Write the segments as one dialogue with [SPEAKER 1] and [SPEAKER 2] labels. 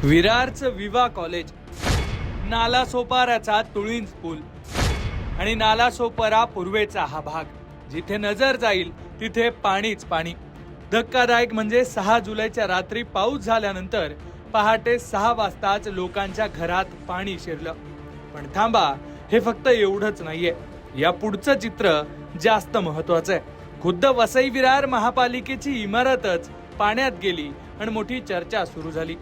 [SPEAKER 1] विरारचं विवा कॉलेज, नालासोपाराचा तुळींज पूल आणि नालासोपारा पूर्वेचा हा भाग, जिथे नजर जाईल तिथे पाणीच पाणी. धक्कादायक म्हणजे 6 जुलैच्या रात्री पाऊस झाल्यानंतर पहाटे 6 वाजताच लोकांच्या घरात पाणी शिरलं. पण थांबा, हे फक्त एवढंच नाहीये, या पुढचं चित्र जास्त महत्वाचं आहे. खुद्द वसई विरार महापालिकेची इमारतच पाण्यात गेली आणि मोठी चर्चा सुरू झाली.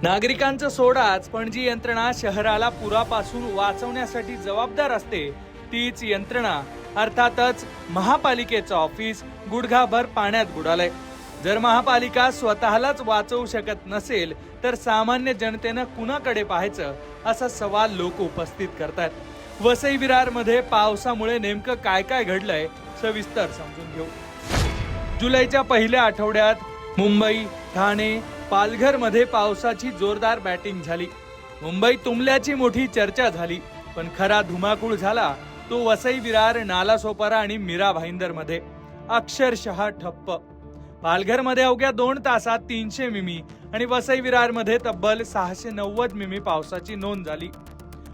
[SPEAKER 1] नागरिकांचं सोडाच, पण जी यंत्रणा शहराला पुरापासून वाचवण्यासाठी जबाबदार असते तीच यंत्रणा अर्थातच महापालिकेचं ऑफिस गुडघाभर पाण्यात बुडालंय. जर महापालिका स्वतःलाच वाचवू शकत नसेल तर सामान्य जनतेनं कुणाकडे पाहायचं, असा सवाल लोक उपस्थित करतात. वसई विरार मध्ये पावसामुळे नेमकं काय काय घडलंय सविस्तर समजून घेऊ. जुलैच्या पहिल्या आठवड्यात मुंबई, ठाणे, पालघर मध्ये पावसाची जोरदार बॅटिंग झाली. मुंबई तुंबल्याची मोठी चर्चा झाली, पण खरा धुमाकूळ झाला तो वसई विरार, नालासोपारा आणि मीरा भाईंदर मध्ये. अक्षरशः ठप्प. पालघर मध्ये अवघ्या 2 तासात 300 मिमी आणि वसई विरार मध्ये तब्बल 690 मिमी पावसाची नोंद झाली.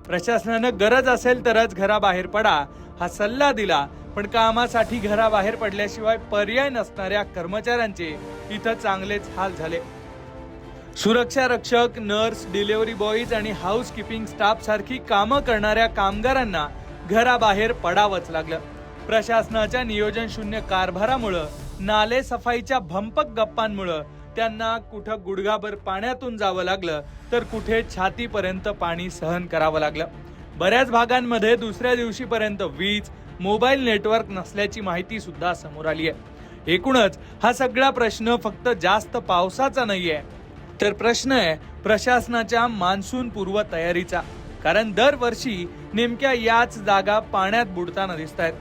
[SPEAKER 1] प्रशासनानं गरज असेल तरच घराबाहेर पडा हा सल्ला दिला, पण कामासाठी घराबाहेर पडल्याशिवाय पर्याय नसणाऱ्या कर्मचाऱ्यांचे इथं चांगलेच हाल झाले. सुरक्षा रक्षक, नर्स, डिलिव्हरी बॉईज आणि हाऊसकीपिंग स्टाफ सारखी कामं करणाऱ्या कामगारांना घराबाहेर पडावंच लागलं. प्रशासनाच्या नियोजन शून्य कारभारामुळं, नाले सफाईच्या भंपक गप्पांमुळं त्यांना कुठं गुडघाभर पाण्यातून जावं लागलं तर कुठे छातीपर्यंत पाणी सहन करावं लागलं. बऱ्याच भागांमध्ये दुसऱ्या दिवशीपर्यंत वीज, मोबाईल नेटवर्क नसल्याची माहिती सुद्धा समोर आली आहे. एकूणच हा सगळा प्रश्न फक्त जास्त पावसाचा नाहीये, तर प्रश्न आहे प्रशासनाच्या मान्सून पूर्व तयारीचा. कारण दरवर्षी नेमक्या याच जागा पाण्यात बुडताना दिसत आहेत.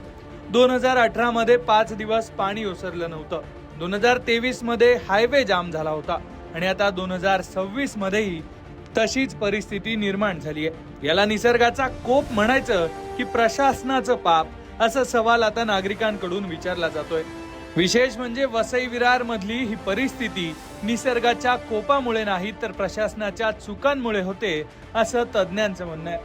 [SPEAKER 1] 2018 मध्ये 5 दिवस पाणी ओसरलं नव्हतं. 2023 मध्ये हायवे जाम झाला होता आणि आता 2026 मध्येही तशीच परिस्थिती निर्माण झाली आहे. याला निसर्गाचा कोप म्हणायचं की प्रशासनाचं पाप, असा सवाल आता नागरिकांकडून विचारला जातोय. विशेष म्हणजे वसई विरार मधली ही परिस्थिती निसर्गाच्या कोपामुळे नाही तर प्रशासनाच्या चुकांमुळे होते, असं तज्ज्ञांचं म्हणणं आहे.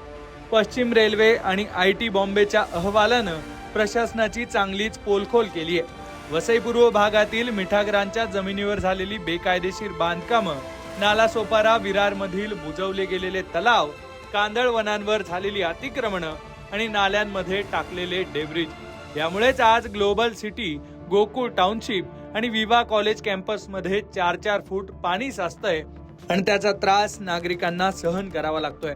[SPEAKER 1] पश्चिम रेल्वे आणि IT बॉम्बेच्या अहवालानं प्रशासनाची चांगलीच पोलखोल केली आहे. वसई पूर्व भागातील मिठागरांच्या जमिनीवर झालेली बेकायदेशीर बांधकामं, नालासोपारा विरार मधील बुजवले गेलेले तलाव, कांदळवनांवर झालेली अतिक्रमणं आणि नाल्यांमध्ये टाकलेले डेब्रिज, यामुळेच आज ग्लोबल सिटी, गोकुळ टाउनशिप आणि विवा कॉलेज कॅम्पस मध्ये 4-4 फूट पाणी साचतंय आणि त्याचा त्रास नागरिकांना सहन करावा लागतोय.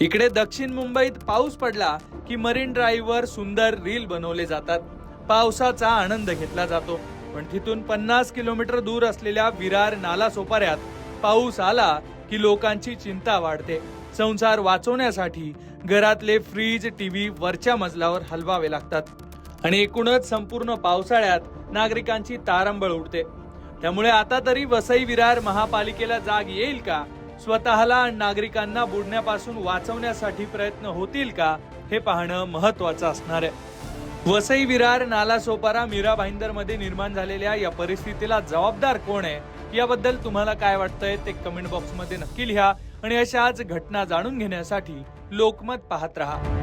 [SPEAKER 1] इकडे दक्षिण मुंबईत पाऊस पडला की मरीन ड्राईव्हवर सुंदर रील बनवले जातात, पावसाचा आनंद घेतला जातो. पण तिथून 50 किलोमीटर दूर असलेल्या विरार, नालासोपाऱ्यात पाऊस आला की लोकांची चिंता वाढते. संसार वाचवण्यासाठी घरातले फ्रीज, टीव्ही वरच्या मजल्यावर हलवावे लागतात आणि एकूणच संपूर्ण पावसाळ्यात नागरिकांची तारंबळ उडते. त्यामुळे आता तरी वसई विरार महापालिकेला जाग येईल का? स्वतःला आणि नागरिकांना बुडण्यापासून वाचवण्यासाठी प्रयत्न होतील का? हे पाहणं महत्वाचं असणार आहे. वसई विरार, नालासोपारा, मीरा भाईंदर मध्ये निर्माण झालेल्या या परिस्थितीला जबाबदार कोण आहे, याबद्दल तुम्हाला काय वाटतंय ते कमेंट बॉक्स मध्ये नक्की लिहा आणि अशाच घटना जाणून घेण्यासाठी लोकमत पाहत रहा.